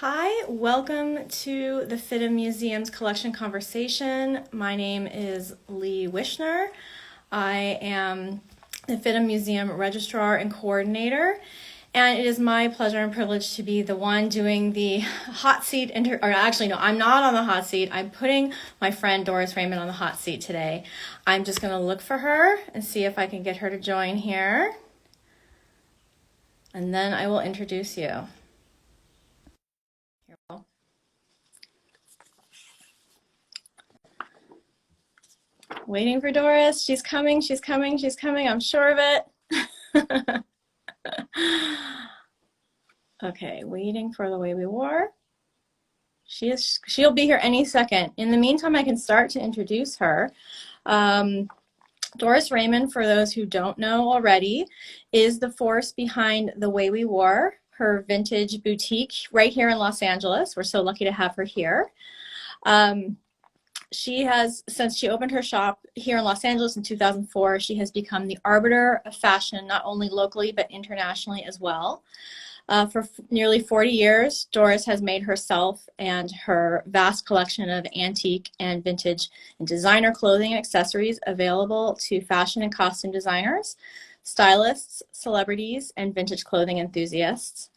Hi, welcome to the FIDM Museum's collection conversation. My name is Leigh Wishner. I am the FIDM Museum Registrar and Coordinator, and it is my pleasure and privilege to be the one doing the hot seat, or actually no, I'm not on the hot seat. I'm putting my friend Doris Raymond on the hot seat today. I'm just going to look for her and see if I can get her to join here, and then I will introduce you. Waiting for Doris. She's coming, she's coming, she's coming. I'm sure of it. Okay, waiting for the way we were. She'll be here any second. In the meantime, I can start to introduce her. Doris Raymond, for those who don't know already, is the force behind The Way We Wore, her vintage boutique right here in Los Angeles. We're so lucky to have her here. She has, since she opened her shop here in Los Angeles in 2004, she has become the arbiter of fashion, not only locally, but internationally as well. For nearly 40 years, Doris has made herself and her vast collection of antique and vintage and designer clothing and accessories available to fashion and costume designers, stylists, celebrities, and vintage clothing enthusiasts.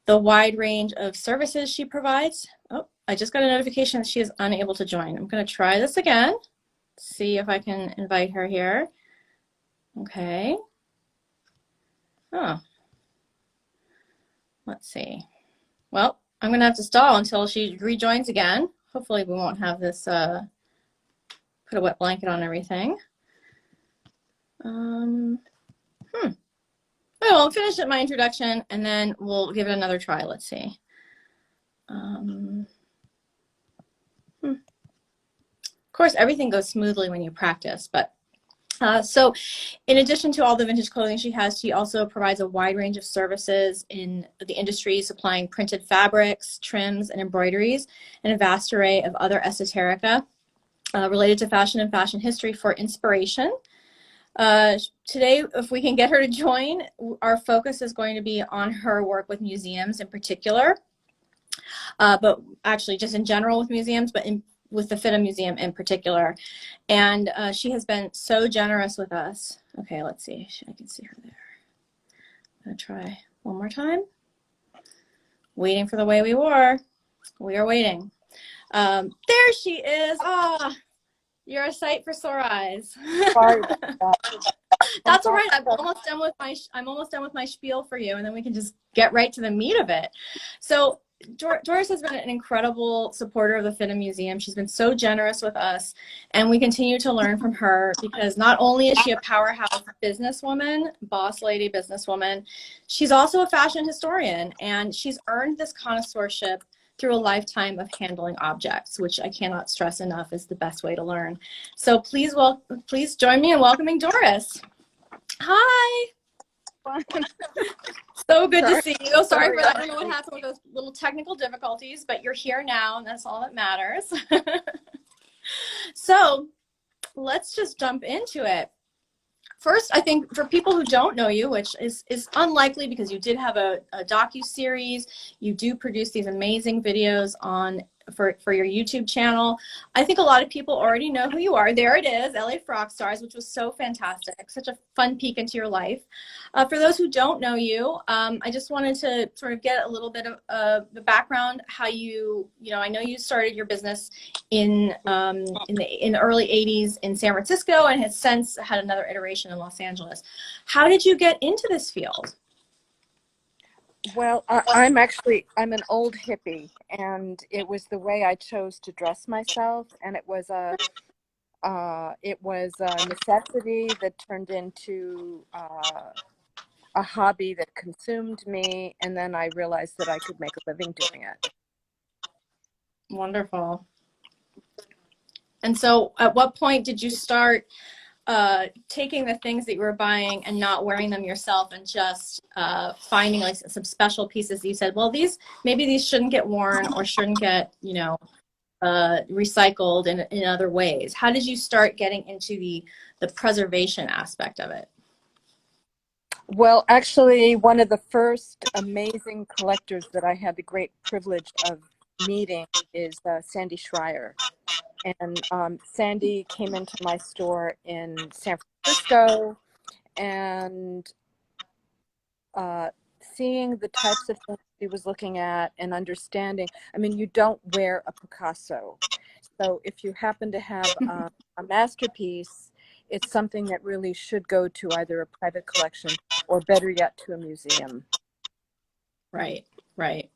The wide range of services she provides. Oh, I just got a notification that she is unable to join. I'm going to try this again, see if I can invite her here. Okay. Oh. Let's see. Well, I'm going to have to stall until she rejoins again. Hopefully we won't have this put a wet blanket on everything. Oh, I'll finish up my introduction and then we'll give it another try. Let's see. Of course, everything goes smoothly when you practice, but so in addition to all the vintage clothing she has, she also provides a wide range of services in the industry, supplying printed fabrics, trims, and embroideries, and a vast array of other esoterica related to fashion and fashion history for inspiration. Today, if we can get her to join, our focus is going to be on her work with museums in particular, but actually just in general with museums, but with the FIDM Museum in particular. And she has been so generous with us. Okay, let's see. I can see her there. I'm going to try one more time. Waiting for The Way We Wore. We are waiting. There she is. Oh, you're a sight for sore eyes. Sorry about that. That's all right. I'm almost done with my spiel for you, and then we can just get right to the meat of it. So Doris has been an incredible supporter of the FIDM Museum. She's been so generous with us, and we continue to learn from her because not only is she a powerhouse businesswoman, boss lady businesswoman, she's also a fashion historian, and she's earned this connoisseurship through a lifetime of handling objects, which I cannot stress enough is the best way to learn. So please join me in welcoming Doris. Hi. So good to see you. Sorry for that. I don't know what happened with those little technical difficulties, but you're here now, and that's all that matters. So let's just jump into it. First, I think for people who don't know you, which is unlikely because you did have a docu-series, you do produce these amazing videos for your YouTube channel. I think a lot of people already know who you are. There it is, LA Frock Stars, which was so fantastic. Such a fun peek into your life. For those who don't know you, I just wanted to sort of get a little bit of the background, how I know you started your business in the early 80s in San Francisco and has since had another iteration in Los Angeles. How did you get into this field? Well, I'm an old hippie, and it was the way I chose to dress myself, and it was a necessity that turned into a hobby that consumed me, and then I realized that I could make a living doing it. Wonderful. And so at what point did you start taking the things that you were buying and not wearing them yourself and just finding like some special pieces that you said, well, maybe these shouldn't get worn or shouldn't get, recycled in other ways? How did you start getting into the preservation aspect of it? Well, actually, one of the first amazing collectors that I had the great privilege of meeting is Sandy Schreier. And Sandy came into my store in San Francisco, and seeing the types of things she was looking at and understanding. I mean, you don't wear a Picasso. So if you happen to have a masterpiece, it's something that really should go to either a private collection or, better yet, to a museum. Right, right.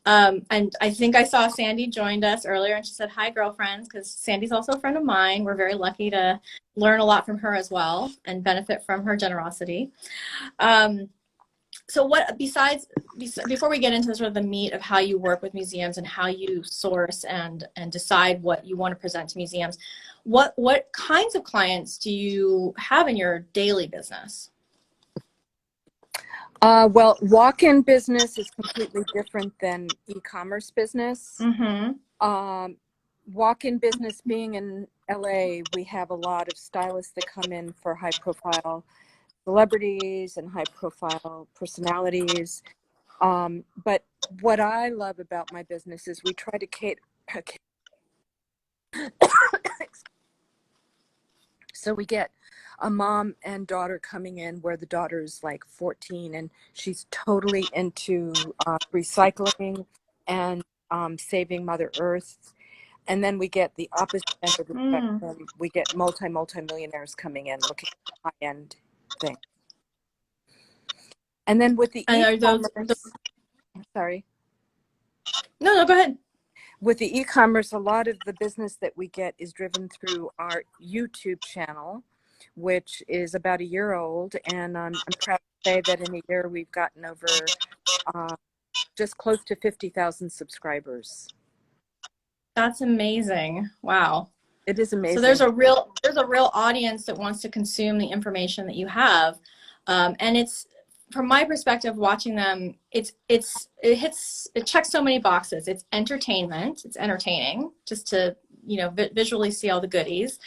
And I think I saw Sandy joined us earlier, and she said, "Hi, girlfriends," because Sandy's also a friend of mine. We're very lucky to learn a lot from her as well and benefit from her generosity. So what, before we get into sort of the meat of how you work with museums and how you source and decide what you want to present to museums, what kinds of clients do you have in your daily business? Well, walk-in business is completely different than e-commerce business. Mm-hmm. Walk-in business, being in LA, we have a lot of stylists that come in for high-profile celebrities and high-profile personalities. But what I love about my business is we try to cater. So we get a mom and daughter coming in where the daughter is like 14 and she's totally into recycling and saving Mother Earth. And then we get the opposite end of the spectrum. We get multi-millionaires coming in looking at high-end things. And then with the e-commerce, sorry. No, go ahead. With the e-commerce, a lot of the business that we get is driven through our YouTube channel, which is about a year old. And I'm proud to say that in a year we've gotten over just close to 50,000 subscribers. That's amazing. Wow. It is amazing. So there's a real audience that wants to consume the information that you have. And it's, from my perspective, watching them, it checks so many boxes. It's entertainment. It's entertaining just to, visually see all the goodies.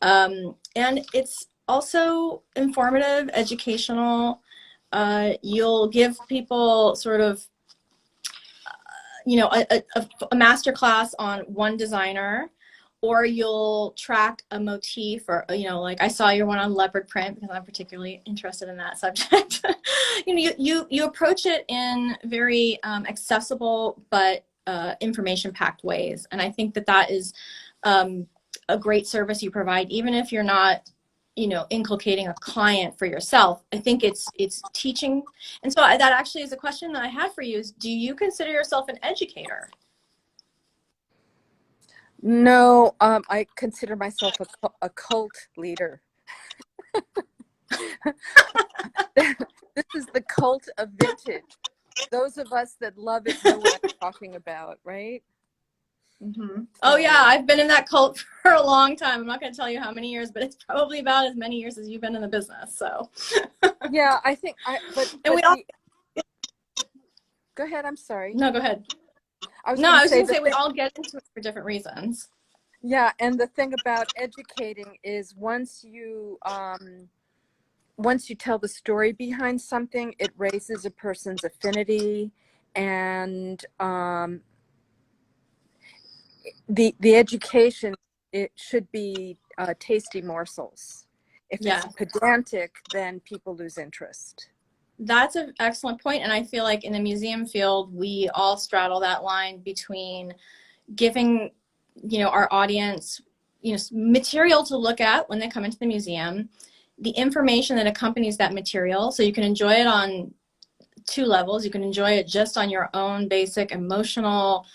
And it's also informative, educational. You'll give people sort of, a master class on one designer, or you'll track a motif, or, like I saw your one on leopard print because I'm particularly interested in that subject. You approach it in very accessible but information-packed ways. And I think that is a great service you provide, even if you're not inculcating a client for yourself. I think it's teaching. And so that actually is a question that I had for you is, do you consider yourself an educator? No, I consider myself a cult leader. This is the cult of vintage. Those of us that love it know what I'm talking about, right? Mm-hmm. Oh yeah, I've been in that cult for a long time. I'm not going to tell you how many years, but it's probably about as many years as you've been in the business. So yeah, I think go ahead. I'm sorry. No, go ahead. I was going to say we all get into it for different reasons. Yeah, and the thing about educating is once you tell the story behind something, it raises a person's affinity, and the education, it should be tasty morsels. If it's pedantic, then people lose interest. That's an excellent point, and I feel like in the museum field, we all straddle that line between giving, our audience, material to look at when they come into the museum, the information that accompanies that material, so you can enjoy it on two levels. You can enjoy it just on your own basic emotional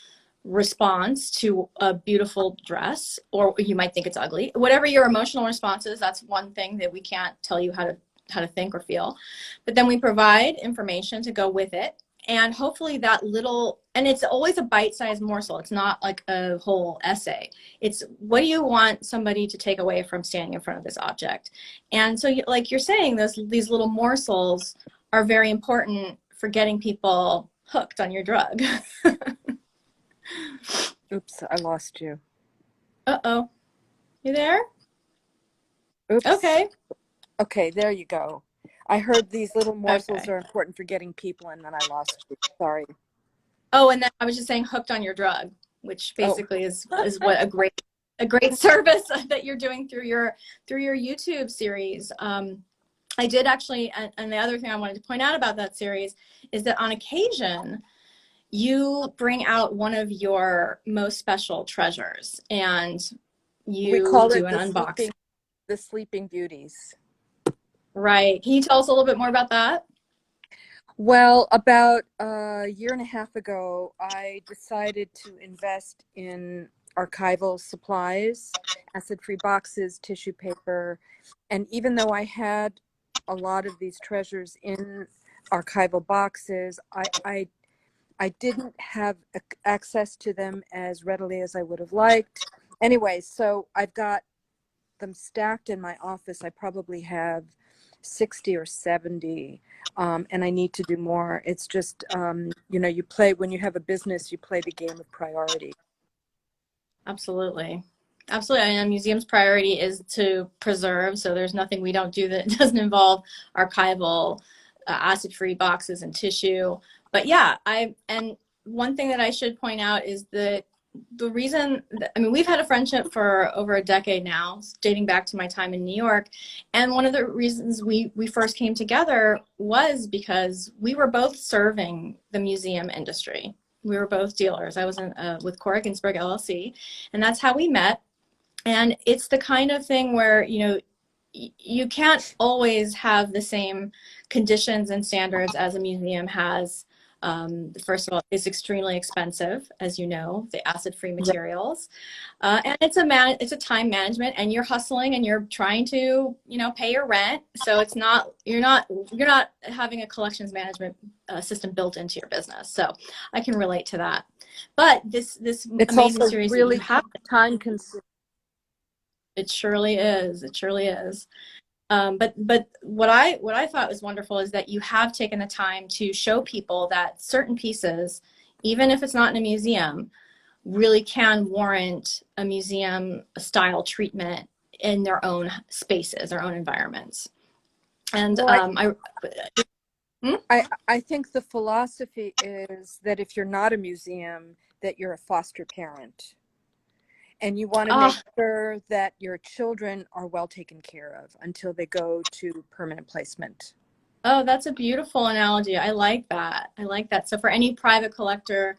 response to a beautiful dress, or you might think it's ugly. Whatever your emotional response is, that's one thing that we can't tell you how to think or feel. But then we provide information to go with it. And hopefully that little, and it's always a bite-sized morsel. It's not like a whole essay. It's, what do you want somebody to take away from standing in front of this object? And so, like you're saying, these little morsels are very important for getting people hooked on your drug. Oops, I lost you. Uh-oh. You there? Oops. Okay. Okay, there you go. I heard these little morsels Okay. are important for getting people, and then I lost you. Sorry. Oh, and then I was just saying hooked on your drug, which Oh, basically is what a great service that you're doing through your YouTube series. I did actually, and the other thing I wanted to point out about that series is that on occasion you bring out one of your most special treasures and we you call do it an unboxing. the sleeping beauties. Right. Can you tell us a little bit more about that? Well, about a year and a half ago, I decided to invest in archival supplies, acid-free boxes, tissue paper, and even though I had a lot of these treasures in archival boxes, I didn't have access to them as readily as I would have liked. Anyway, so I've got them stacked in my office. I probably have 60 or 70, and I need to do more. It's just, you play, when you have a business, you play the game of priority. Absolutely. Absolutely. And a museum's priority is to preserve. So there's nothing we don't do that doesn't involve archival, acid-free boxes and tissue. But yeah, and one thing that I should point out is that the reason, I mean, we've had a friendship for over a decade now, dating back to my time in New York. And one of the reasons we first came together was because we were both serving the museum industry. We were both dealers. I was with Cora Ginsberg LLC, and that's how we met. And it's the kind of thing where, you can't always have the same conditions and standards as a museum has. First of all, it's extremely expensive, as you know, the acid-free materials. And it's a time management, and you're hustling and you're trying to, pay your rent. So it's not, you're not having a collections management system built into your business. So I can relate to that. But this It's amazing also series that you really have, time consuming. it surely is. It surely is. But what I thought was wonderful is that you have taken the time to show people that certain pieces, even if it's not in a museum, really can warrant a museum style treatment in their own spaces, their own environments. And Well, hmm? I think the philosophy is that if you're not a museum, that you're a foster parent. And you want to make sure that your children are well taken care of until they go to permanent placement. Oh, that's a beautiful analogy. I like that. I like that. So for any private collector,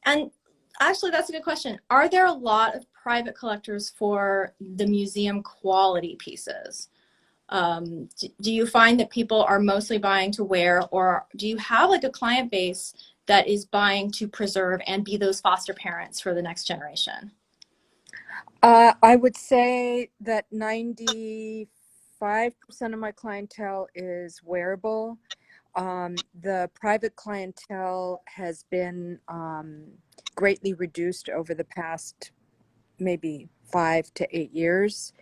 and actually that's a good question. Are there a lot of private collectors for the museum quality pieces? Do you find that people are mostly buying to wear, or do you have like a client base that is buying to preserve and be those foster parents for the next generation? I would say that 95% of my clientele is wearable. The private clientele has been greatly reduced over the past maybe 5 to 8 years.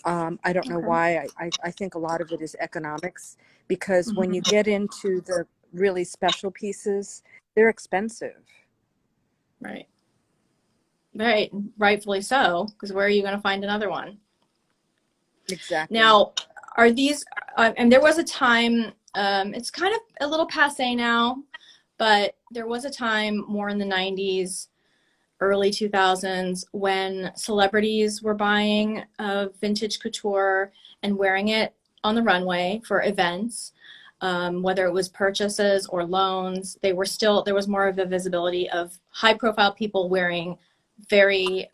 I don't know why. I think a lot of it is economics, because when you get into the really special pieces, they're expensive. Right. Right. Rightfully so, because where are you going to find another one? Exactly. Now, are these, and there was a time, it's kind of a little passe now, but there was a time more in the 90s, early 2000s, when celebrities were buying vintage couture and wearing it on the runway for events, whether it was purchases or loans. There was more of a visibility of high profile people wearing very,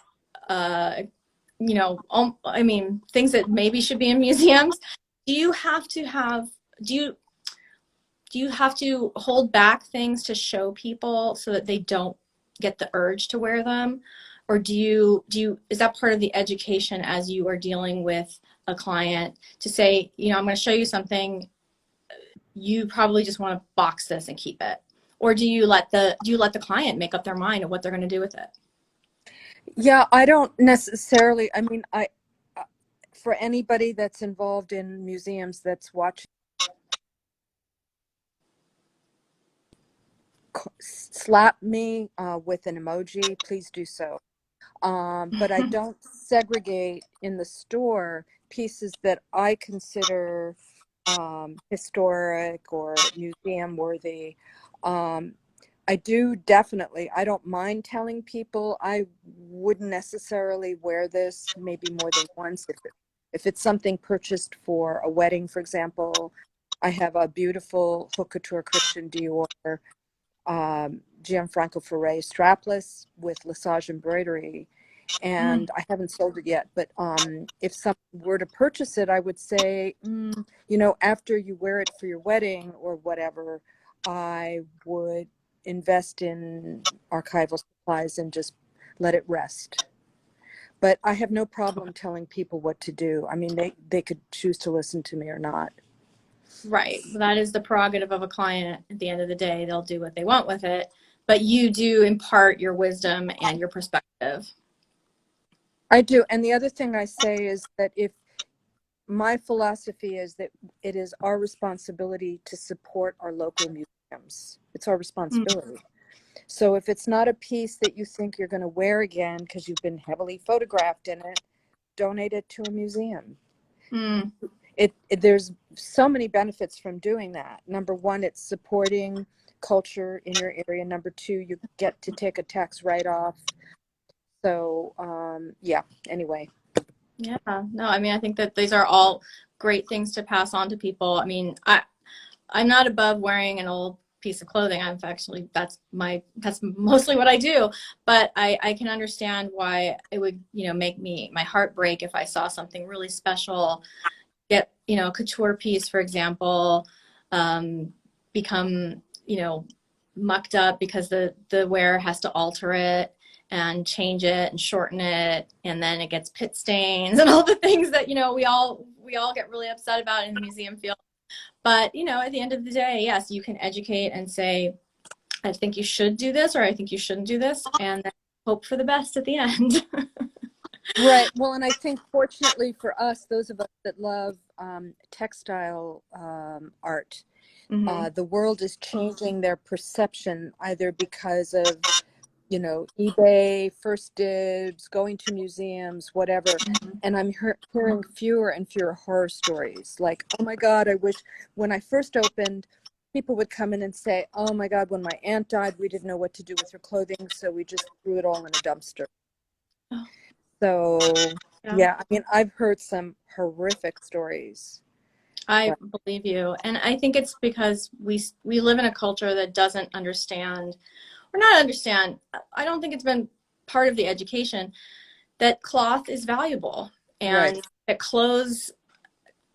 I mean, things that maybe should be in museums. Do you have to have, do you have to hold back things to show people so that they don't get the urge to wear them? Or is that part of the education as you are dealing with a client to say, I'm going to show you something, you probably just want to box this and keep it? Or do you let the client make up their mind of what they're going to do with it? Yeah, I don't necessarily. I mean, for anybody that's involved in museums that's watching, slap me with an emoji, please do so. But I don't segregate in the store pieces that I consider historic or museum worthy. I do definitely, I don't mind telling people I wouldn't necessarily wear this maybe more than once. If it's something purchased for a wedding, for example, I have a beautiful haute couture Christian Dior Gianfranco Ferré strapless with Lesage embroidery, and I haven't sold it yet. But if someone were to purchase it, I would say, after you wear it for your wedding or whatever, I would invest in archival supplies and just let it rest. But I have no problem telling people what to do. I mean, they could choose to listen to me or not. Right. That is the prerogative of a client. At the end of the day, they'll do what they want with it, but you do impart your wisdom and your perspective. I do. And the other thing I say is that if my philosophy is that it is our responsibility to support our local museums. It's our responsibility. So if it's not a piece that you think you're going to wear again because you've been heavily photographed in it, donate it to a museum. There's so many benefits from doing that. Number one, it's supporting culture in your area. Number two, you get to take a tax write-off. So anyway. Yeah, no, I mean, I think that these are all great things to pass on to people. I mean, I'm not above wearing an old piece of clothing. I've actually, that's mostly what I do, but I can understand why it would, make my heart break if I saw something really special, get, a couture piece, for example, become, mucked up because the wearer has to alter it and change it and shorten it, and then it gets pit stains and all the things that we all get really upset about in the museum field. But at the end of the day, yes, you can educate and say, I think you should do this, or I think you shouldn't do this, and then hope for the best at the end. Right. Well, and I think fortunately for us, those of us that love textile art, the world is changing their perception, either because of eBay, first dibs, going to museums, whatever. And I'm hearing fewer and fewer horror stories. Like, oh my God, I wish when I first opened, people would come in and say, oh my God, when my aunt died, we didn't know what to do with her clothing, so we just threw it all in a dumpster. Oh. So, yeah, I mean, I've heard some horrific stories. I believe you. And I think it's because we live in a culture that doesn't understand, or not understand, I don't think it's been part of the education, that cloth is valuable and that clothes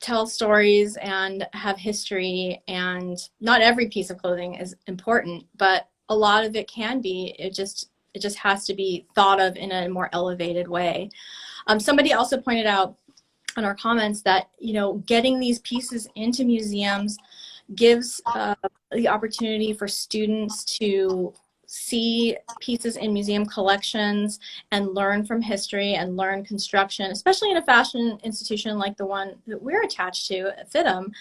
tell stories and have history, and not every piece of clothing is important, but a lot of it can be. It just has to be thought of in a more elevated way. Somebody also pointed out on our comments that getting these pieces into museums gives the opportunity for students to see pieces in museum collections and learn from history and learn construction, especially in a fashion institution like the one that we're attached to at FIDM.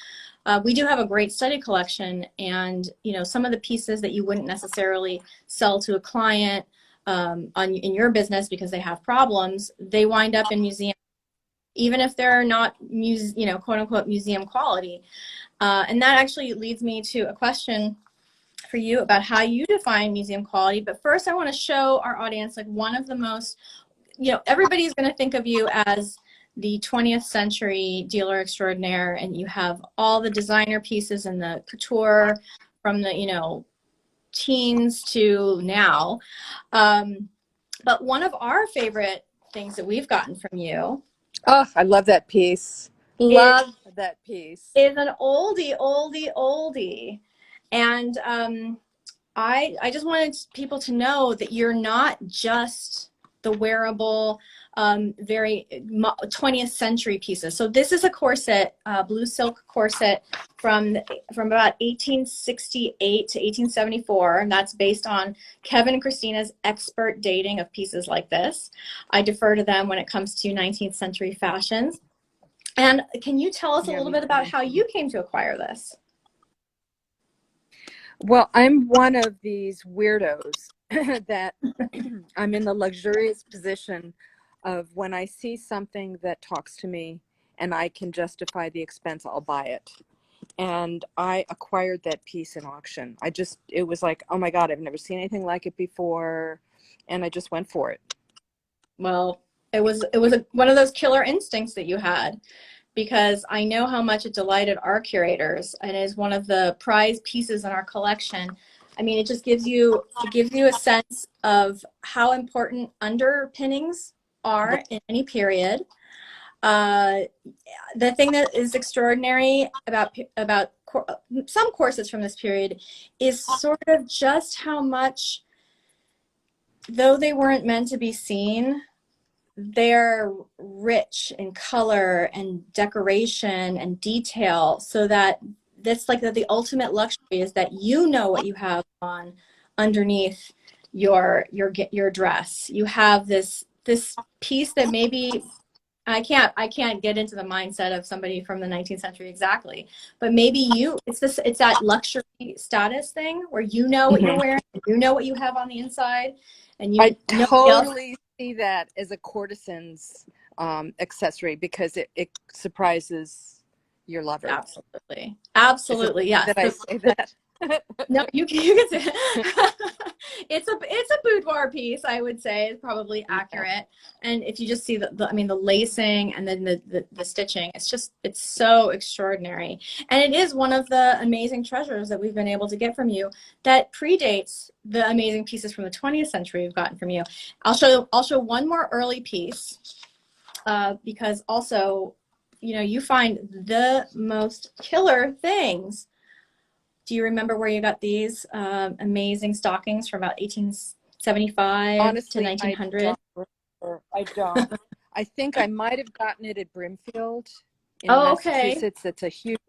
We do have a great study collection, and some of the pieces that you wouldn't necessarily sell to a client in your business because they have problems, they wind up in museums, even if they're not quote unquote museum quality. And that actually leads me to a question for you about how you define museum quality. But first I want to show our audience like one of the most, everybody's going to think of you as the 20th century dealer extraordinaire, and you have all the designer pieces and the couture from the, teens to now. But one of our favorite things that we've gotten from you. Oh, I love that piece. Love that piece. Is an oldie. And I just wanted people to know that you're not just the wearable, very 20th century pieces. So this is a corset, blue silk corset from about 1868 to 1874, and that's based on Kevin and Christina's expert dating of pieces like this. I defer to them when it comes to 19th century fashions. And can you tell us a little bit about how you came to acquire this? Well, I'm one of these weirdos that I'm in the luxurious position of when I see something that talks to me and I can justify the expense, I'll buy it. and I acquired that piece in auction. It was like, oh my God, I've never seen anything like it before. And I just went for it. Well, one of those killer instincts that you had, because I know how much it delighted our curators and is one of the prized pieces in our collection. I mean, it gives you a sense of how important underpinnings are in any period. The thing that is extraordinary about some corsets from this period is sort of just how much, though they weren't meant to be seen, they're rich in color and decoration and detail, so that that's like the ultimate luxury is that you know what you have on underneath your dress. You have this piece that maybe I can't get into the mindset of somebody from the 19th century exactly, but maybe it's that luxury status thing where you know what you're wearing, you know what you have on the inside, and I nobody else. totally see that as a courtesan's accessory, because it surprises your lover. Absolutely. Absolutely. Yes. Did I say that? No, you can say it's a boudoir piece, I would say, is probably accurate. And if you just see I mean, the lacing and then the stitching, it's so extraordinary. And it is one of the amazing treasures that we've been able to get from you that predates the amazing pieces from the 20th century we've gotten from you. I'll show one more early piece, because also, you find the most killer things. Do you remember where you got these amazing stockings from about 1875 Honestly, to 1900? I don't. I think I might have gotten it at Brimfield in Oh, okay. Massachusetts. It's a huge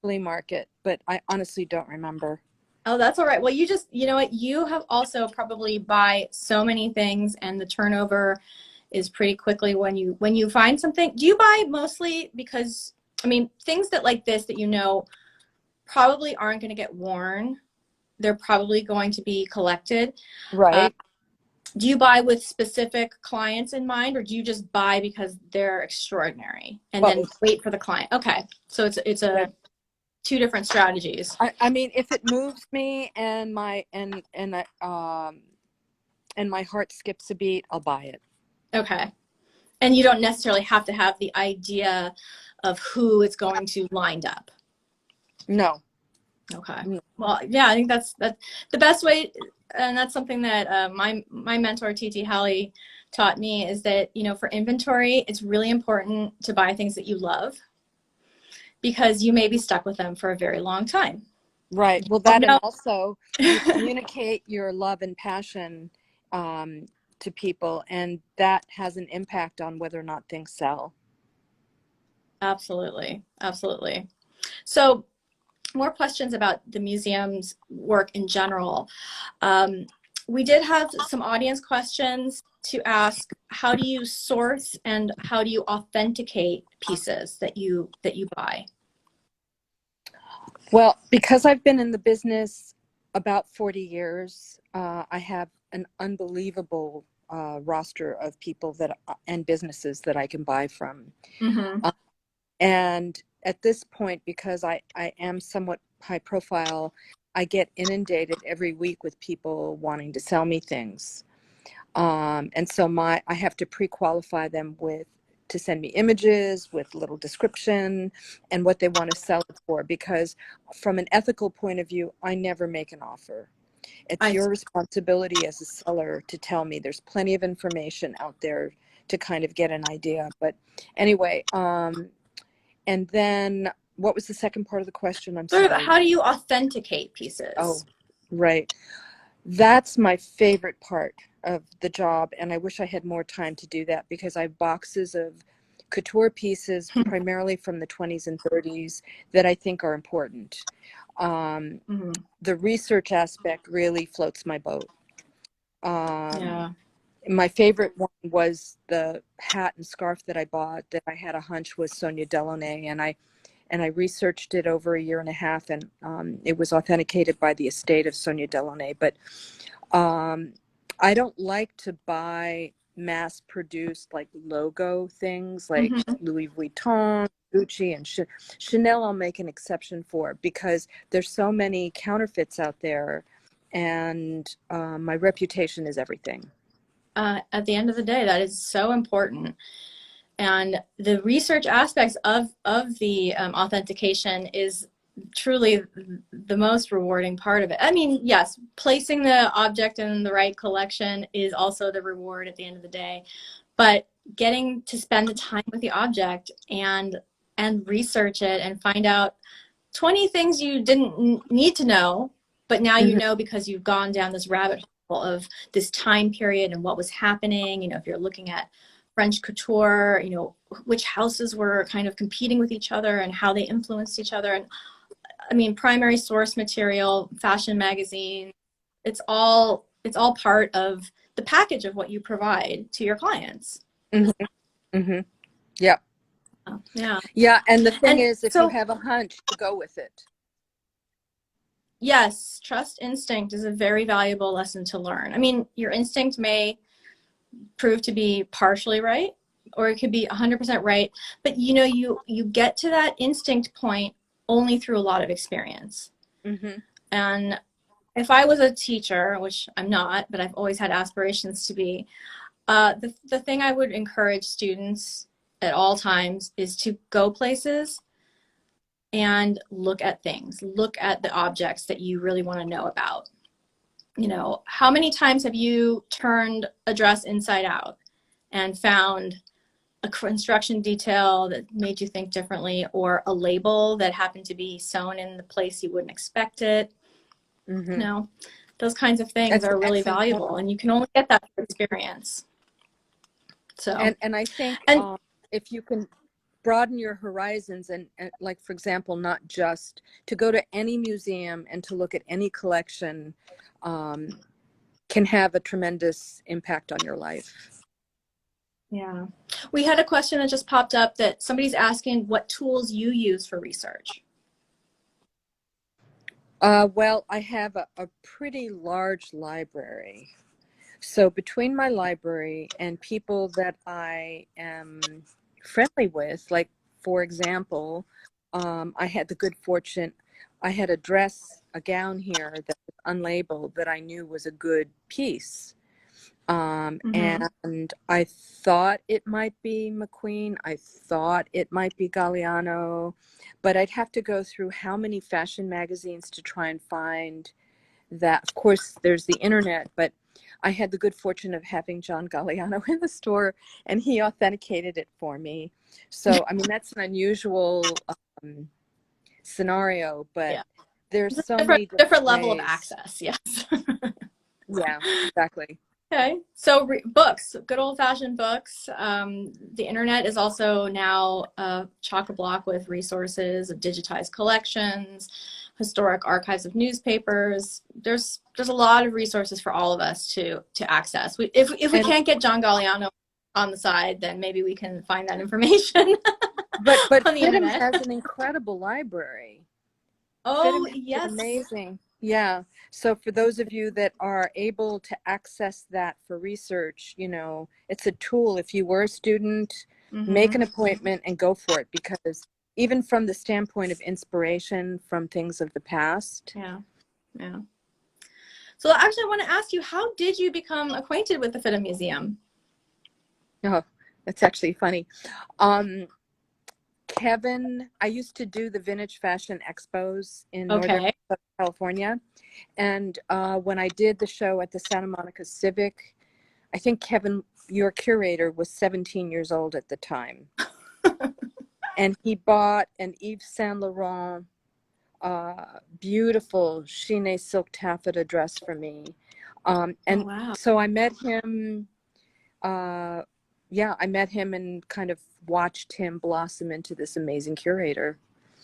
flea market, but I honestly don't remember. Oh, that's all right. Well, you know what? You have also probably buy so many things, and the turnover is pretty quickly when you find something. Do you buy mostly because, I mean, things that like this that probably aren't going to get worn. They're probably going to be collected. Right. Do you buy with specific clients in mind, or do you just buy because they're extraordinary and then wait for the client? Okay, so it's two different strategies. I mean, if it moves me and my heart skips a beat, I'll buy it. Okay, and you don't necessarily have to have the idea of who it's going to lined up. No. Okay. Well, yeah, I think that's the best way, and that's something that my mentor TT Hallie taught me, is that for inventory, it's really important to buy things that you love, because you may be stuck with them for a very long time. Right. Well, that and also you communicate your love and passion to people, and that has an impact on whether or not things sell. Absolutely. Absolutely. So more questions about the museum's work in general. We did have some audience questions to ask. How do you source and how do you authenticate pieces that you buy? Well, because I've been in the business about 40 years, I have an unbelievable roster of people and businesses that I can buy from. Mm-hmm. And at this point, because I am somewhat high profile, I get inundated every week with people wanting to sell me things. And so I have to pre-qualify them to send me images with little description and what they want to sell it for, because from an ethical point of view, I never make an offer. It's your responsibility as a seller to tell me. There's plenty of information out there to kind of get an idea. But anyway, and then what was the second part of the question? I'm sorry. How do you authenticate pieces? Oh, right. That's my favorite part of the job, and I wish I had more time to do that, because I have boxes of couture pieces primarily from the 20s and 30s that I think are important. The research aspect really floats my boat. My favorite one was the hat and scarf that I bought that I had a hunch was Sonia Delaunay, and I researched it over a year and a half, and it was authenticated by the estate of Sonia Delaunay. But I don't like to buy mass produced like logo things like Mhm. Louis Vuitton, Gucci, and Chanel. I'll make an exception for because there's so many counterfeits out there, and my reputation is everything. At the end of the day, that is so important. And the research aspects of the authentication is truly the most rewarding part of it. I mean, yes, placing the object in the right collection is also the reward at the end of the day, but getting to spend the time with the object and research it and find out 20 things you didn't need to know, but now you Mhm. know because you've gone down this rabbit hole of this time period and what was happening. You know, if you're looking at French couture, you know, which houses were kind of competing with each other and how they influenced each other. And I mean, primary source material, fashion magazine, it's all part of the package of what you provide to your clients. Mhm. Mhm. Yeah. Yeah. Yeah, and the thing And is, if you so, have a hunch, you go with it. yes, trust instinct is a very valuable lesson to learn. I mean, your instinct may prove to be partially right, or it could be 100% right, but you know, you get to that instinct point only through a lot of experience. Mm-hmm. And if I was a teacher, which I'm not, but I've always had aspirations to be, the thing I would encourage students at all times is to go places and look at things, look at the objects that you really want to know about. You know, how many times have you turned a dress inside out and found a construction detail that made you think differently, or a label that happened to be sewn in the place you wouldn't expect it? You Mm-hmm. know, those kinds of things That's an are really excellent point. valuable, and you can only get that through experience. So, And I think and if you can broaden your horizons and like, for example, not just to go to any museum and to look at any collection um, can have a tremendous impact on your life. yeah, we had a question that just popped up that somebody's asking what tools you use for research. Well, I have a pretty large library. So between my library and people that I am friendly with, like, for example, I had the good fortune, I had a gown here that was unlabeled that I knew was a good piece. Mm-hmm. And I thought it might be McQueen. I thought it might be Galliano, but I'd have to go through how many fashion magazines to try and find that. Of course, there's the internet, but I had the good fortune of having John Galliano in the store, and he authenticated it for me. So, I mean, that's an unusual scenario, but Yeah, there's so different many different different level of ways. access. Yes. Yeah, exactly. Okay, so books, good old-fashioned books. The internet is also now chock-a-block with resources of digitized collections, historic archives of newspapers. There's a lot of resources for all of us to access. If we And can't get John Galliano on the side, then maybe we can find that information but on the FIDM internet. has an incredible library. FIDM Oh, has an yes. amazing, yeah. So for those of you that are able to access that for research, you know, it's a tool. If you were a student, make Mm-hmm. an appointment and go for it, because even from the standpoint of inspiration from things of the past. Yeah, yeah. So actually, I want to ask you, how did you become acquainted with the FIDM Museum? Oh, that's actually funny. Um, Kevin, I used to do the vintage fashion expos in Northern Okay. California. And when I did the show at the Santa Monica Civic, I think Kevin, your curator, was 17 years old at the time. And he bought an Yves Saint Laurent beautiful chine silk taffeta dress for me. Oh, And wow. so I met him. Yeah, I met him and kind of watched him blossom into this amazing curator.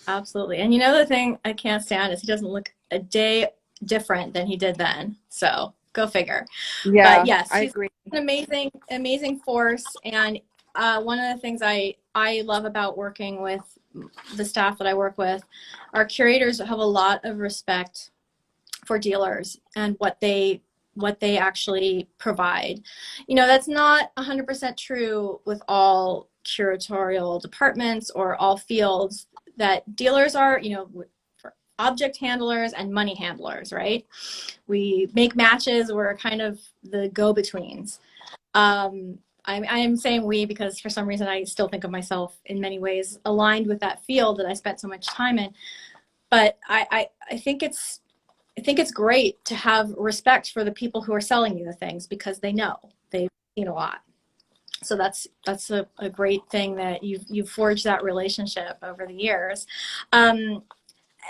Absolutely. And you know, the thing I can't stand is he doesn't look a day different than he did then. So go figure. But Yeah, yes, I he's agree. an amazing, amazing force. And one of the things I love about working with the staff that I work with, our curators have a lot of respect for dealers and what they what they actually provide. You know, that's not 100% true with all curatorial departments or all fields. That dealers are, you know, object handlers and money handlers, right? We make matches. We're kind of the go-betweens. I am saying we because for some reason I still think of myself in many ways aligned with that field that I spent so much time in. But I think it's great to have respect for the people who are selling you the things because they know they've seen a lot. So that's a great thing that you've forged that relationship over the years.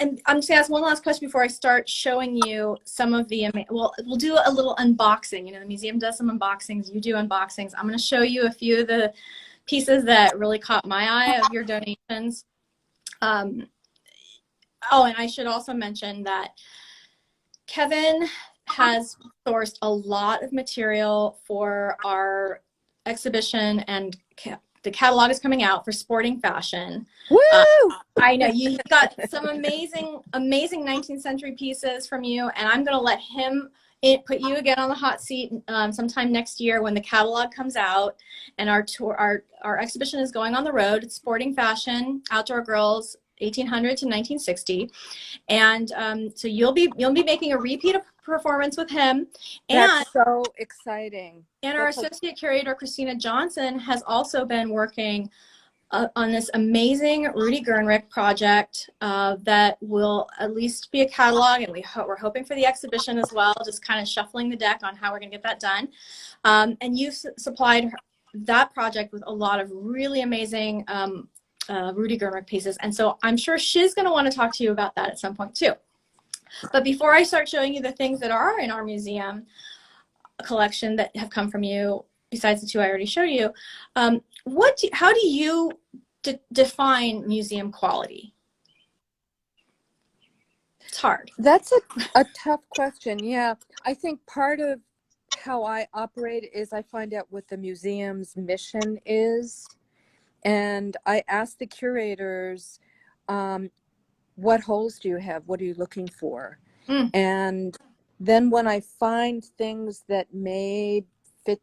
And I'm just gonna ask one last question before I start showing you some of the, well, we'll do a little unboxing. You know, the museum does some unboxings, you do unboxings. I'm gonna show you a few of the pieces that really caught my eye of your donations. Oh, and I should also mention that Kevin has sourced a lot of material for our exhibition, and the catalog is coming out for sporting fashion. Woo! I know you got some amazing 19th century pieces from you, and I'm going to let him put you again on the hot seat sometime next year when the catalog comes out and our tour, our exhibition is going on the road. It's sporting fashion, outdoor girls, 1800 to 1960, and so you'll be making a repeat of performance with him. And that's so exciting. And our associate curator Christina Johnson has also been working on this amazing Rudy Gernrich project that will at least be a catalog, and we're hoping for the exhibition as well, just kind of shuffling the deck on how we're going to get that done. And you supplied that project with a lot of really amazing Rudy Gernrich pieces, and so I'm sure she's going to want to talk to you about that at some point too. But before I start showing you the things that are in our museum collection that have come from you, besides the two I already showed you, how do you define museum quality? It's hard. That's a tough question. Yeah, I think part of how I operate is I find out what the museum's mission is, and I ask the curators, what holes do you have? What are you looking for? And then when I find things that may fit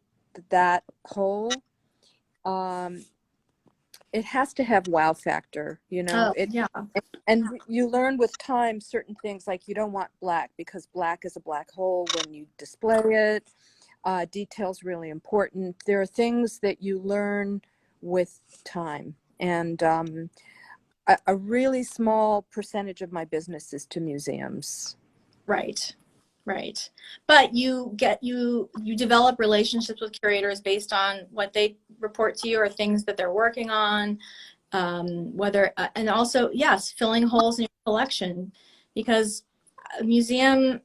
that hole, it has to have wow factor, you know. Yeah. And you learn with time certain things, like you don't want black because black is a black hole when you display it. Detail's really important. There are things that you learn with time, and a really small percentage of my business is to museums. Right. But you develop relationships with curators based on what they report to you or things that they're working on, and also, yes, filling holes in your collection, because a museum,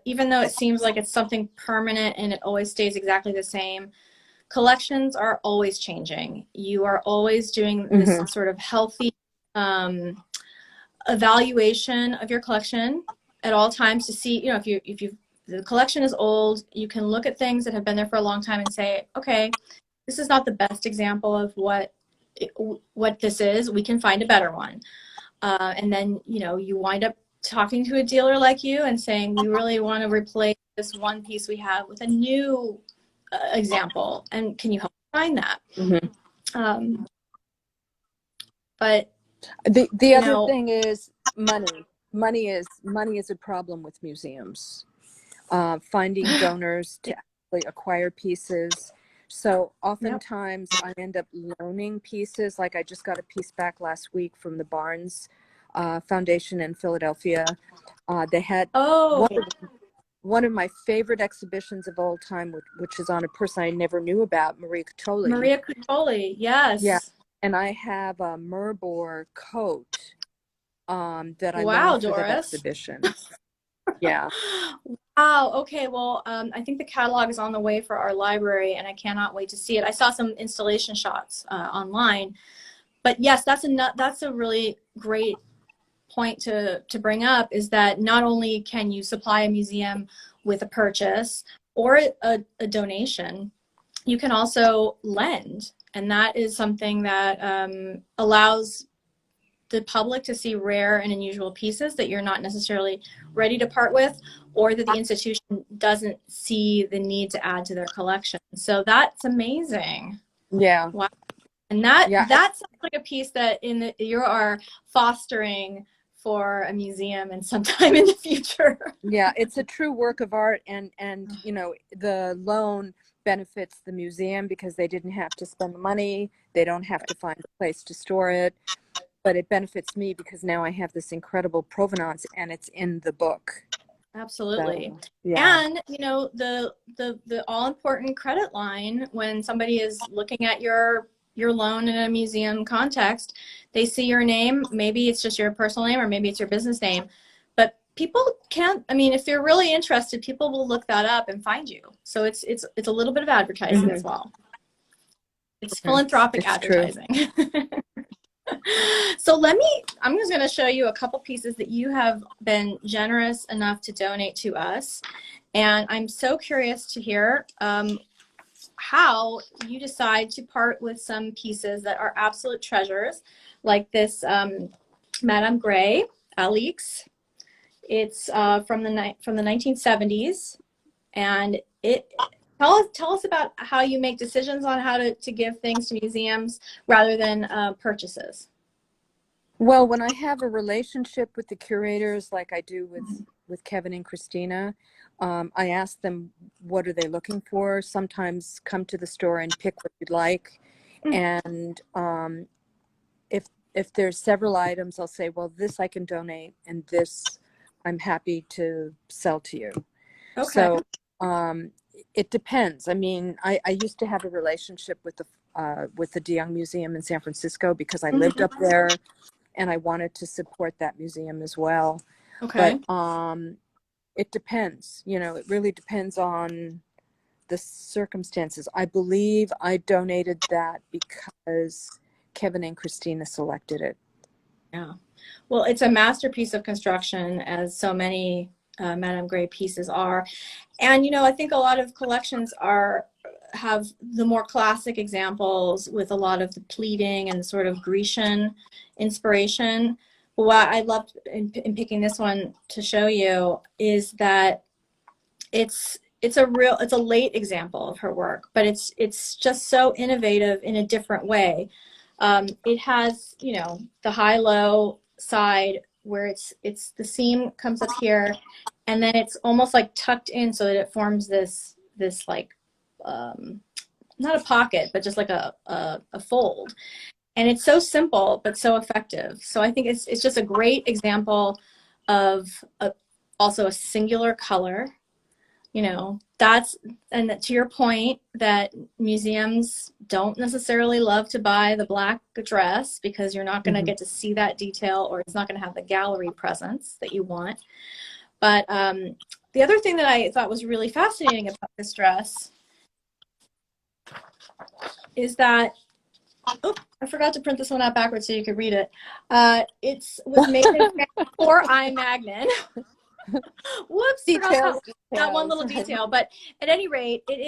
even though it seems like it's something permanent and it always stays exactly the same, collections are always changing. You are always doing this sort of healthy evaluation of your collection at all times to see, you know, if the collection is old, you can look at things that have been there for a long time and say, okay, this is not the best example of what this is. We can find a better one. And then, you know, you wind up talking to a dealer like you and saying, we really want to replace this one piece we have with a new example. And can you help find that? But the other thing is money. Money is a problem with museums. Finding donors to actually acquire pieces. So oftentimes I end up loaning pieces. Like I just got a piece back last week from the Barnes Foundation in Philadelphia. They had one of my favorite exhibitions of all time, which is on a person I never knew about, Maria Catoli. Maria Catoli, yes. Yeah. And I have a Merbor coat that I wow, learned for Doris. that exhibition. Yeah. Wow. Okay. Well, I think the catalog is on the way for our library, and I cannot wait to see it. I saw some installation shots online, but yes, that's a really great point to bring up, is that not only can you supply a museum with a purchase or a donation, you can also lend, and that is something that allows the public to see rare and unusual pieces that you're not necessarily ready to part with, or that the institution doesn't see the need to add to their collection. So that's amazing. Yeah. Wow. And that Yeah. sounds like a piece that you are fostering for a museum and sometime in the future. Yeah, it's a true work of art, and you know, the loan benefits the museum because they didn't have to spend the money, they don't have to find a place to store it, but it benefits me because now I have this incredible provenance and it's in the book. Absolutely. So, yeah. And you know, the all important credit line, when somebody is looking at your loan in a museum context, they see your name. Maybe it's just your personal name, or maybe it's your business name, but people can't, I mean, if they're really interested, people will look that up and find you. So it's a little bit of advertising as well. It's philanthropic advertising. So I'm just going to show you a couple pieces that you have been generous enough to donate to us. And I'm so curious to hear how you decide to part with some pieces that are absolute treasures, like this Madame Grey Alix. It's from the 1970s, and tell us about how you make decisions on how to give things to museums rather than purchases. Well, when I have a relationship with the curators, like I do with Kevin and Christina, I ask them, what are they looking for? Sometimes come to the store and pick what you'd like. And if there's several items, I'll say, well, this I can donate, and this I'm happy to sell to you. Okay. So it depends. I mean, I used to have a relationship with the De Young Museum in San Francisco because I lived up there, and I wanted to support that museum as well. Okay. But it depends. You know, it really depends on the circumstances. I believe I donated that because Kevin and Christina selected it. Yeah. Well, it's a masterpiece of construction, as so many Madame Grey pieces are. And, you know, I think a lot of collections have the more classic examples with a lot of the pleating and sort of Grecian inspiration. But what I loved in picking this one to show you is that it's a late example of her work, but it's just so innovative in a different way. It has, you know, the high-low side where it's the seam comes up here, and then it's almost like tucked in so that it forms this like not a pocket, but just like a fold. And it's so simple but so effective. So I think it's just a great example of also a singular color. You know, and to your point that museums don't necessarily love to buy the black dress because you're not going to get to see that detail, or it's not going to have the gallery presence that you want. But the other thing that I thought was really fascinating about this dress is that, oh, I forgot to print this one out backwards so you could read it. It was made in France for I. Magnin. Whoops, forgot that one little detail. But at any rate, it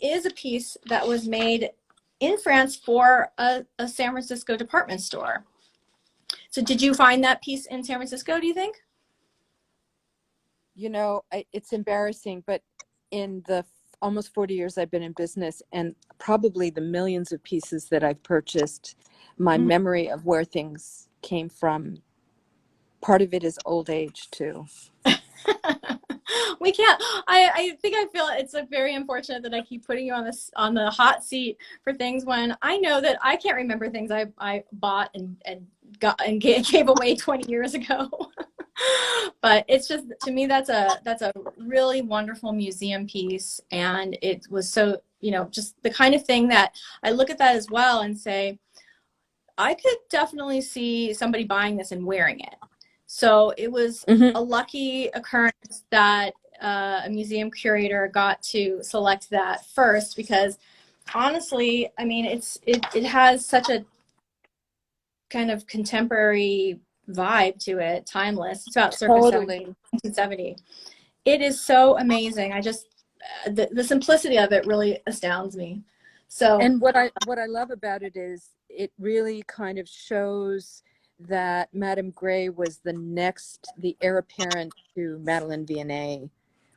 is a piece that was made in France for a San Francisco department store. So did you find that piece in San Francisco, do you think? You know, it's embarrassing, but in the almost 40 years I've been in business, and probably the millions of pieces that I've purchased, my memory of where things came from, part of it is old age too. We can't. I think I feel it's very unfortunate that I keep putting you on the hot seat for things when I know that I can't remember things I bought and gave away 20 years ago. But it's just, to me, that's a really wonderful museum piece, and it was so, you know, just the kind of thing that I look at that as well and say, I could definitely see somebody buying this and wearing it. So it was a lucky occurrence that a museum curator got to select that first, because honestly, I mean, it has such a kind of contemporary vibe to it, timeless. It's about circa 1970. It is so amazing. I just the simplicity of it really astounds me. So, and what I love about it is it really kind of shows that Madame Gray was the heir apparent to Madeleine Vianney,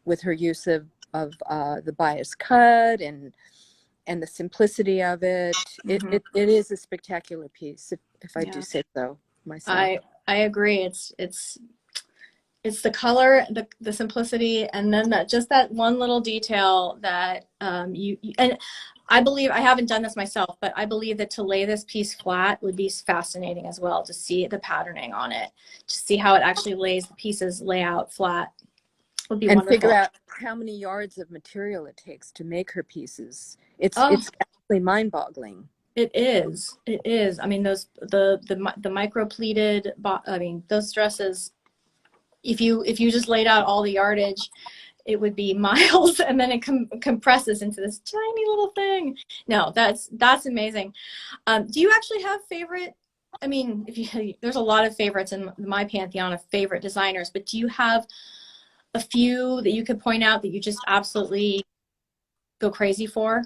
with her use of the bias cut and the simplicity of it. Mm-hmm. It is a spectacular piece, if I do Yeah, say so myself. I agree. It's the color, the simplicity, and then just that one little detail that and I believe, I haven't done this myself, but I believe that to lay this piece flat would be fascinating as well, to see the patterning on it, to see how it actually lays the pieces lay out flat would be And wonderful. figure out how many yards of material it takes to make her pieces. It's Oh, actually mind-boggling. it is. It is. I mean, the micro pleated, I mean, those dresses, if you just laid out all the yardage, it would be miles, and then it compresses into this tiny little thing. No, that's amazing. Do you actually have favorite? I mean, there's a lot of favorites in my pantheon of favorite designers, but do you have a few that you could point out that you just absolutely go crazy for?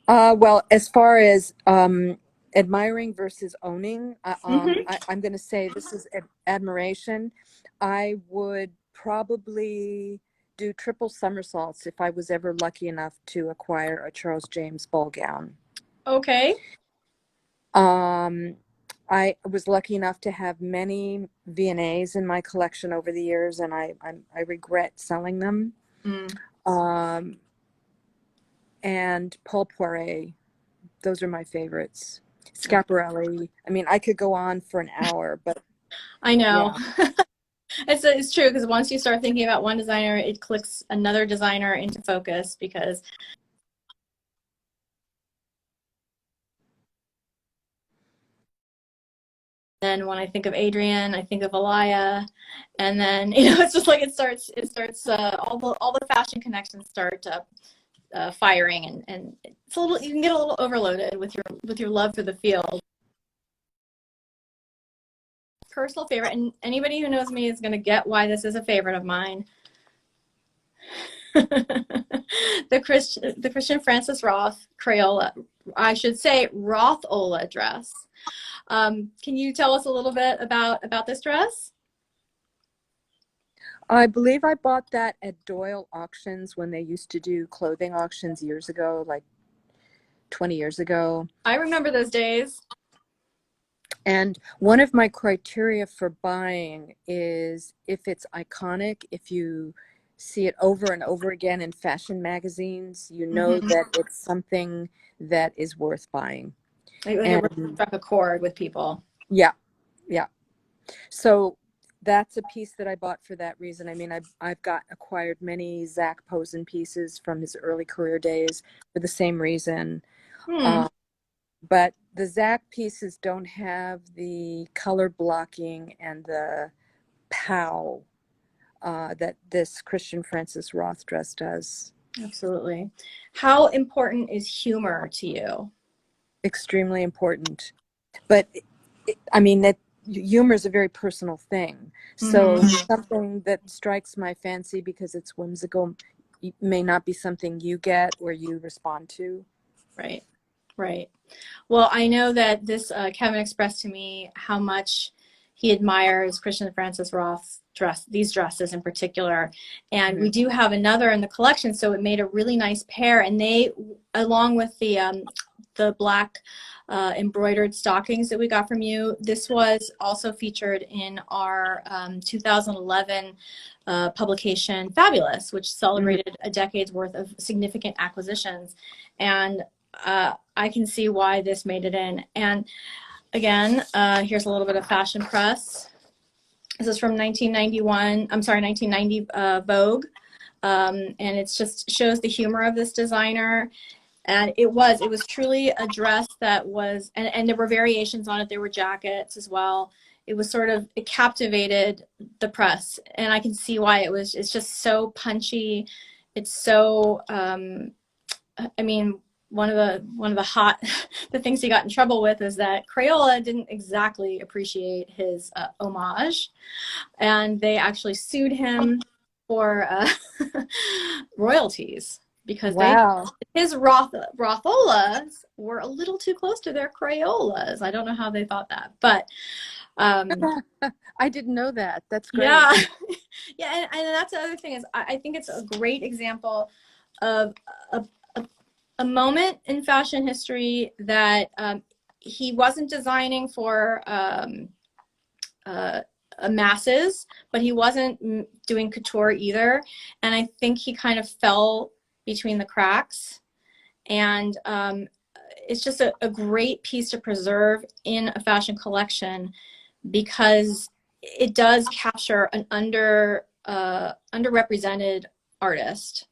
Well, as far as admiring versus owning, Mm-hmm. I'm going to say this is admiration. I would probably do triple somersaults if I was ever lucky enough to acquire a Charles James ball gown. Okay. I was lucky enough to have many V&As in my collection over the years, and I regret selling them. Mm. Um, and Paul Poiret, those are my favorites. Schiaparelli. I mean, I could go on for an hour, but I know. yeah. It's true, because once you start thinking about one designer, it clicks another designer into focus, because then when I think of Adrian, I think of Alaya, and then it's just like it starts all the fashion connections start firing, and it's a little, you can get a little overloaded with your love for the field. Personal favorite, and anybody who knows me is going to get why this is a favorite of mine. The Christian Francis Roth Crayola, I should say Rothola dress. Can you tell us a little bit about this dress? I believe I bought that at Doyle Auctions when they used to do clothing auctions years ago, like 20 years ago. I remember those days. And one of my criteria for buying is if it's iconic, if you see it over and over again in fashion magazines, you know Mm-hmm. that it's something that is worth buying. Like it really And struck a chord with people. yeah, yeah. So that's a piece that I bought for that reason. I mean, I've acquired many Zach Posen pieces from his early career days for the same reason. Hmm. But the Zach pieces don't have the color blocking and the pow that this Christian Francis Roth dress does. Absolutely. How important is humor to you? Extremely important. But I mean, that humor is a very personal thing. So Mm-hmm. something that strikes my fancy because it's whimsical may not be something you get or you respond to. Right. Right. Well, I know that Kevin expressed to me how much he admires Christian Francis Roth's these dresses in particular. And we Mhm. do have another in the collection, so it made a really nice pair. And they, along with the black embroidered stockings that we got from you, this was also featured in our 2011 publication Fabulous, which celebrated a decade's worth of significant acquisitions. And I can see why this made it in. And again, here's a little bit of fashion press. This is from 1991, I'm sorry, 1990 Vogue. And it just shows the humor of this designer. And it was truly a dress that was, and there were variations on it. There were jackets as well. It was it captivated the press. And I can see why it's just so punchy. It's so, I mean, one of the the things he got in trouble with is that Crayola didn't exactly appreciate his homage, and they actually sued him for royalties. because Wow. his Rotholas were a little too close to their Crayolas. I don't know how they thought that, but I didn't know that. That's great. yeah. Yeah, and that's the other thing is I think it's a great example of a, a moment in fashion history that he wasn't designing for masses, but he wasn't doing couture either. And I think he kind of fell between the cracks. And it's just a great piece to preserve in a fashion collection because it does capture an underrepresented artist.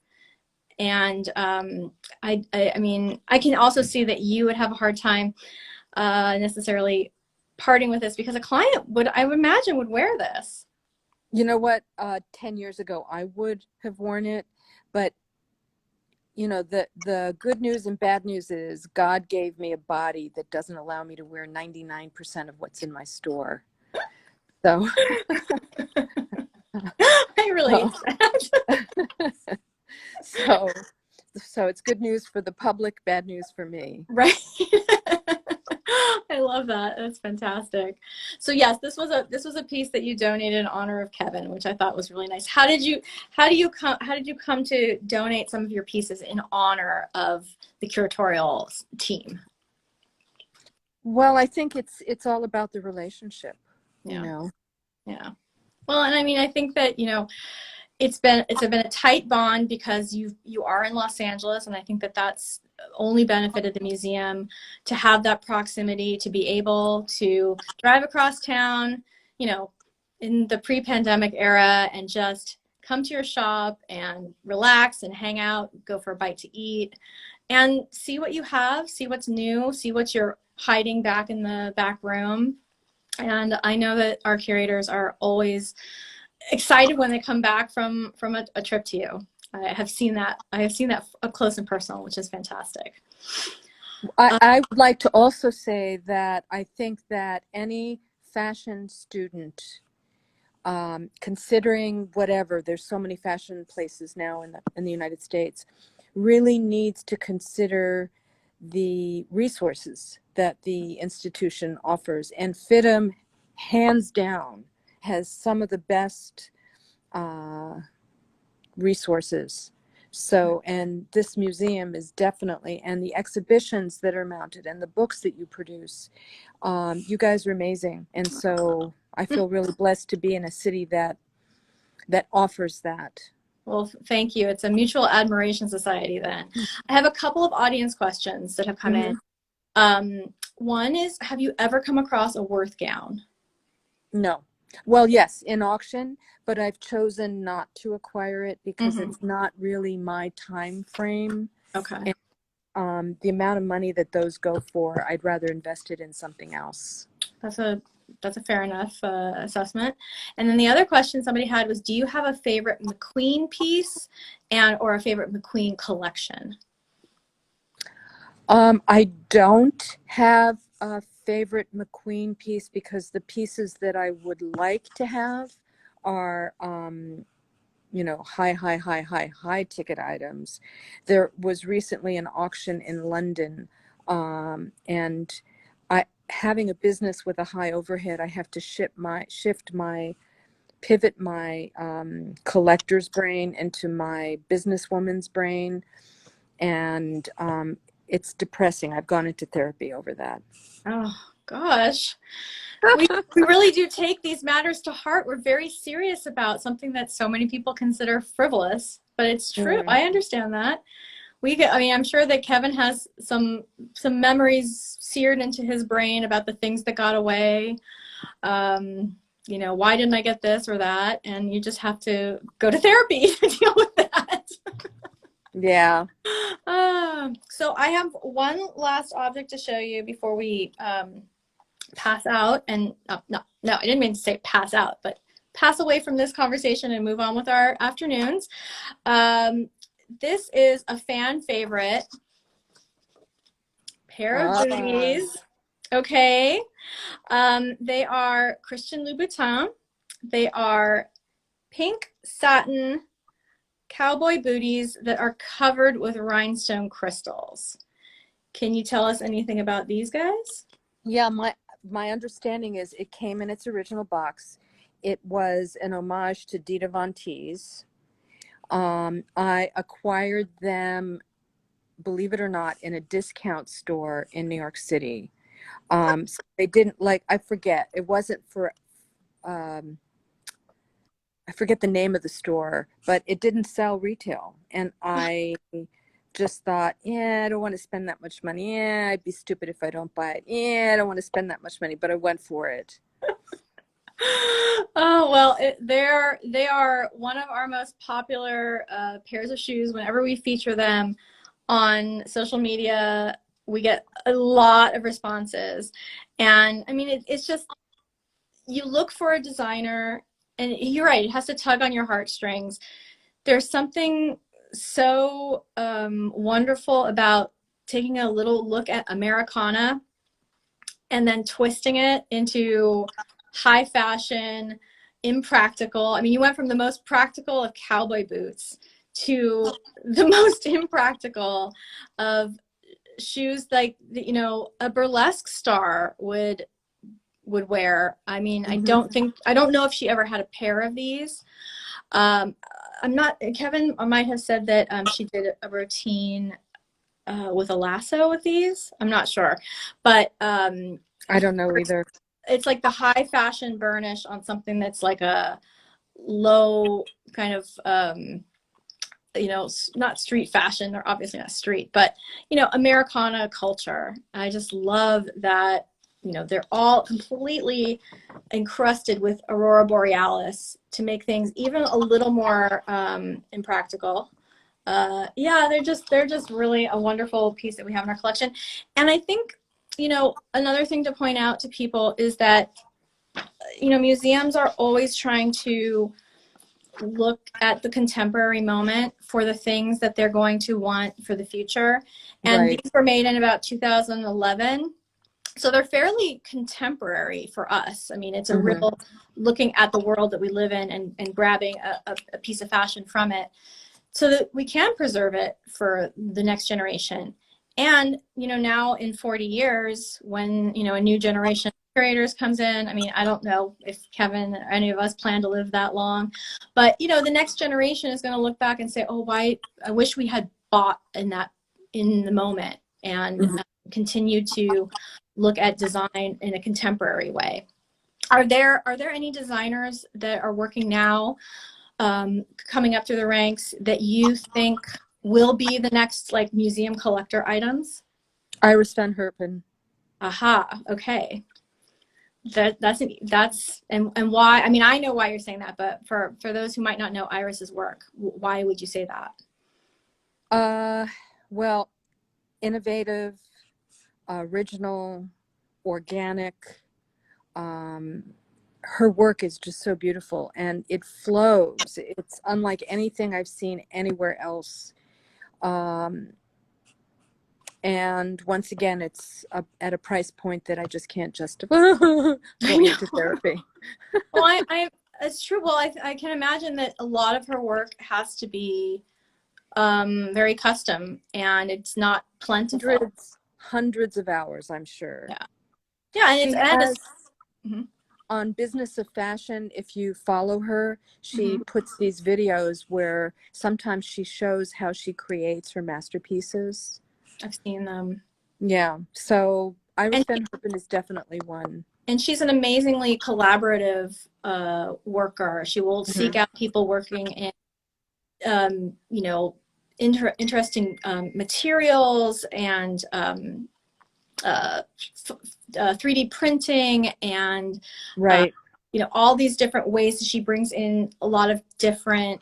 And I mean, I can also see that you would have a hard time necessarily parting with this because a client would, I would imagine, would wear this. You know what? 10 years ago, I would have worn it, but you know, the good news and bad news is God gave me a body that doesn't allow me to wear 99% of what's in my store. So, I relate to that. so it's good news for the public, bad news for me. Right. I love that. That's fantastic. So yes, this was a piece that you donated in honor of Kevin, which I thought was really nice. How did you come to donate some of your pieces in honor of the curatorial team? Well, I think it's all about the relationship, Yeah. you know. Yeah. Well, and I mean, I think that, you know, it's been a tight bond because you are in Los Angeles, and I think that that's only benefited the museum to have that proximity, to be able to drive across town, you know, in the pre-pandemic era and just come to your shop and relax and hang out, go for a bite to eat and see what you have, see what's new, see what you're hiding back in the back room. And I know that our curators are always excited when they come back from a trip to you. I have seen that up close and personal, which is fantastic. I would like to also say that I think that any fashion student, considering whatever, there's so many fashion places now in the United States, really needs to consider the resources that the institution offers. And FIDM, hands down, has some of the best resources. So, and this museum is definitely, and the exhibitions that are mounted and the books that you produce, you guys are amazing. And so I feel really blessed to be in a city that offers that. Well, thank you. It's a mutual admiration society then. I have a couple of audience questions that have come in. One is, have you ever come across a Worth gown? No. Well, yes, in auction, but I've chosen not to acquire it because it's not really my time frame. Okay. And the amount of money that those go for, I'd rather invest it in something else. That's a fair enough assessment. And then the other question somebody had was, do you have a favorite McQueen piece or a favorite McQueen collection? I don't have a favorite McQueen piece because the pieces that I would like to have are, you know, high ticket items. There was recently an auction in London, and having a business with a high overhead, I have to pivot my collector's brain into my businesswoman's brain, and it's depressing. I've gone into therapy over that. Oh, gosh. We really do take these matters to heart. We're very serious about something that so many people consider frivolous, but it's true. I understand that. I mean, I'm sure that Kevin has some memories seared into his brain about the things that got away. You know, why didn't I get this or that? And you just have to go to therapy to deal with that. Yeah. So I have one last object to show you before we pass out. And no, I didn't mean to say pass out, but pass away from this conversation and move on with our afternoons. This is a fan favorite pair of booties. Okay. They are Christian Louboutin. They are pink satin cowboy booties that are covered with rhinestone crystals. Can you tell us anything about these guys? Yeah, my understanding is it came in its original box. It was an homage to Dita Von Teese. I acquired them, believe it or not, in a discount store in New York City. So they didn't, like, I forget, it wasn't for, I forget the name of the store, but it didn't sell retail. And I just thought, yeah, I don't want to spend that much money. Yeah, I'd be stupid if I don't buy it. Yeah, I don't want to spend that much money, but I went for it. Oh, well, they are one of our most popular pairs of shoes. Whenever we feature them on social media, we get a lot of responses. And I mean, it's just, you look for a designer, and you're right, it has to tug on your heartstrings. There's something so wonderful about taking a little look at Americana and then twisting it into high fashion, impractical. I mean, you went from the most practical of cowboy boots to the most impractical of shoes like, you know, a burlesque star would wear. I mean, I don't know if she ever had a pair of these. I'm not, Kevin might have said that she did a routine with a lasso with these. I'm not sure, but I don't know either. it's like the high fashion burnish on something that's like a low kind of you know, not street fashion. They're obviously not street, but you know, Americana culture. I just love that. You know, they're all completely encrusted with Aurora Borealis to make things even a little more impractical. Yeah, they're just really a wonderful piece that we have in our collection. And I think, you know, another thing to point out to people is that, you know, museums are always trying to look at the contemporary moment for the things that they're going to want for the future. And Right. these were made in about 2011. So they're fairly contemporary for us. I mean, it's a real looking at the world that we live in and grabbing a piece of fashion from it so that we can preserve it for the next generation. And, you know, now in 40 years, when, you know, a new generation of curators comes in, I mean, I don't know if Kevin or any of us plan to live that long, but, you know, the next generation is going to look back and say, oh, why, I wish we had bought in the moment and continue to look at design in a contemporary way. Are there any designers that are working now, coming up through the ranks, that you think will be the next like museum collector items? Iris Van Herpen. Aha. Okay. That's and why? I mean, I know why you're saying that, but for those who might not know Iris's work, why would you say that? Well, innovative, original, organic. Her work is just so beautiful and it flows. It's unlike anything I've seen anywhere else. And once again, it's at a price point that I just can't justify going into therapy. Well, it's true. Well, I can imagine that a lot of her work has to be very custom and it's not plentiful. Hundreds of hours, I'm sure. Yeah. Yeah. And on Business of Fashion, if you follow her, she puts these videos where sometimes she shows how she creates her masterpieces. I've seen them. Yeah. So Iris Van Herpen is definitely one. And she's an amazingly collaborative worker. She will seek out people working in, you know, interesting materials and 3D printing and you know, all these different ways that she brings in a lot of different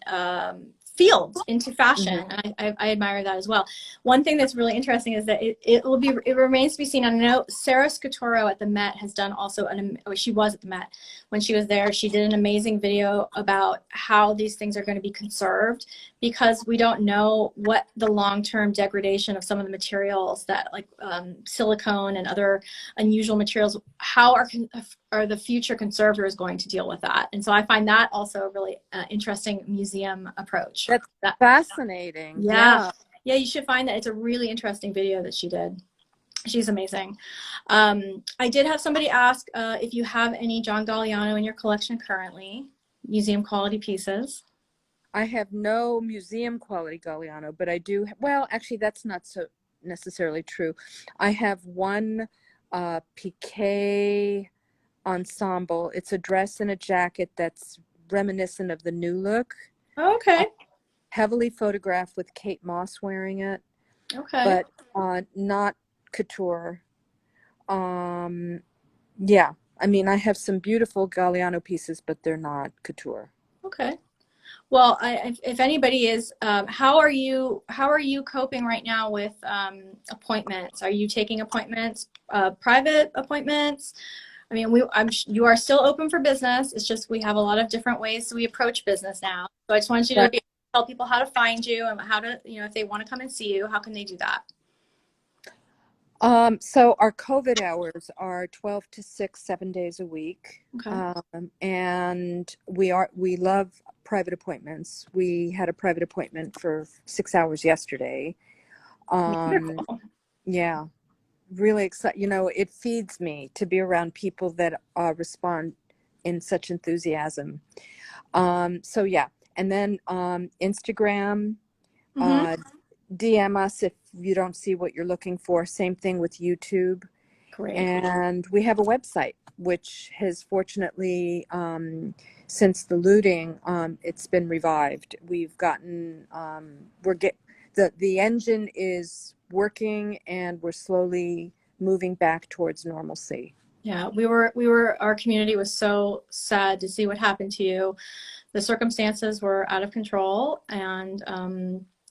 fields into fashion. I admire that as well. One thing that's really interesting is that it remains to be seen. I know Sarah Scatoro at the Met has done also she was at the Met when she was there. She did an amazing video about how these things are going to be conserved because we don't know what the long-term degradation of some of the materials that like silicone and other unusual materials, how or the future conservator is going to deal with that. And so I find that also a really interesting museum approach. That's fascinating. Yeah. Yeah, you should find that. It's a really interesting video that she did. She's amazing. I did have somebody ask if you have any John Galliano in your collection currently, museum quality pieces. I have no museum quality Galliano, but I do. Well, actually, that's not so necessarily true. I have one piqué ensemble. It's a dress and a jacket that's reminiscent of the new look. Okay. Heavily photographed with Kate Moss wearing it, Okay. but not couture. Yeah, I mean, I have some beautiful Galliano pieces, but they're not couture. Okay. Well, if anybody is, how are you coping right now with appointments? Are you taking appointments, private appointments? I mean, you are still open for business. It's just we have a lot of different ways we approach business now. So I just wanted you to be able to tell people how to find you and how to, if they want to come and see you, how can they do that? So our COVID hours are 12 to 6, 7 days a week. Okay. And we love private appointments. We had a private appointment for 6 hours yesterday. Yeah, really excited. It feeds me to be around people that respond in such enthusiasm. So yeah, and then Instagram, DM us if you don't see what you're looking for. Same thing with YouTube. Great. And we have a website, which has fortunately, since the looting, it's been revived. We've gotten, the engine is working, and we're slowly moving back towards normalcy. Yeah, our community was so sad to see what happened to you. The circumstances were out of control, and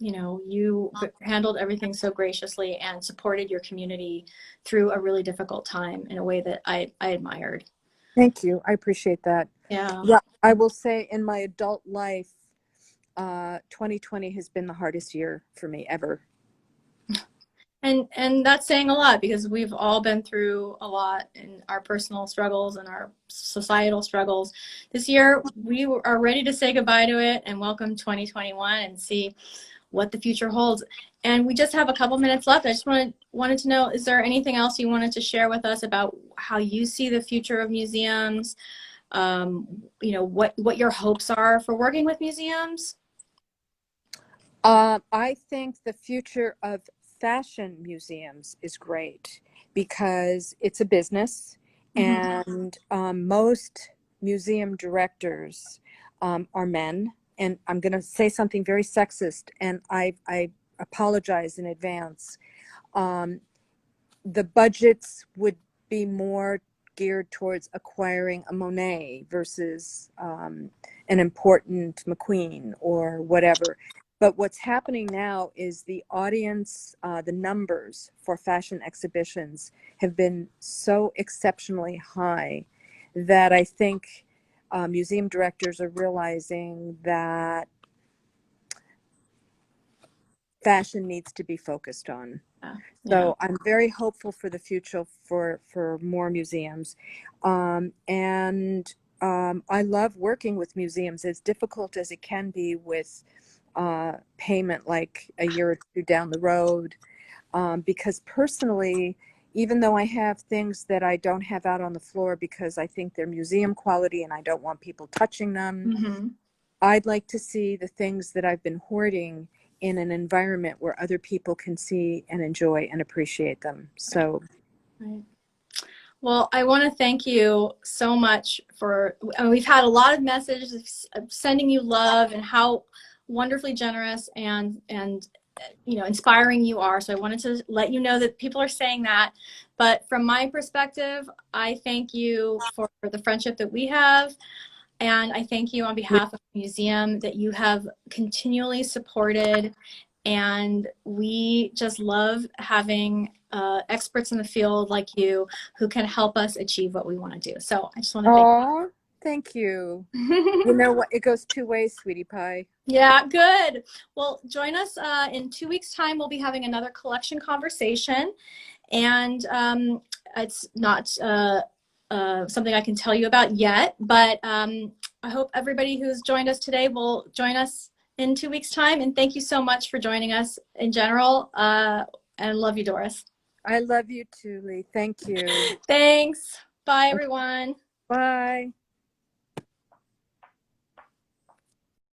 you handled everything so graciously and supported your community through a really difficult time in a way that I admired. Thank you. I appreciate that. Yeah. Yeah, I will say in my adult life, 2020 has been the hardest year for me ever. And that's saying a lot, because we've all been through a lot in our personal struggles and our societal struggles. This year, we are ready to say goodbye to it and welcome 2021 and see what the future holds. And we just have a couple minutes left. I just wanted to know, is there anything else you wanted to share with us about how you see the future of museums? What your hopes are for working with museums? I think the future of fashion museums is great because it's a business, and most museum directors are men. And I'm going to say something very sexist, and I apologize in advance. The budgets would be more geared towards acquiring a Monet versus an important McQueen or whatever. But what's happening now is the audience, the numbers for fashion exhibitions have been so exceptionally high that I think museum directors are realizing that fashion needs to be focused on. Yeah. So I'm very hopeful for the future for more museums. And I love working with museums, as difficult as it can be with payment like a year or two down the road. Because personally, even though I have things that I don't have out on the floor because I think they're museum quality and I don't want people touching them, I'd like to see the things that I've been hoarding in an environment where other people can see and enjoy and appreciate them. So, right. Well, I want to thank you so much we've had a lot of messages of sending you love and how wonderfully generous and inspiring you are. So I wanted to let you know that people are saying that. But from my perspective, I thank you for the friendship that we have. And I thank you on behalf of the museum that you have continually supported. And we just love having experts in the field like you who can help us achieve what we want to do. So I just want to thank you. You know what? It goes two ways, sweetie pie. Yeah, good. Well, join us in 2 weeks' time. We'll be having another collection conversation. And it's not something I can tell you about yet, but I hope everybody who's joined us today will join us in 2 weeks' time. And thank you so much for joining us in general. And love you, Doris. I love you too, Leigh. Thank you. Thanks. Bye, everyone. Bye.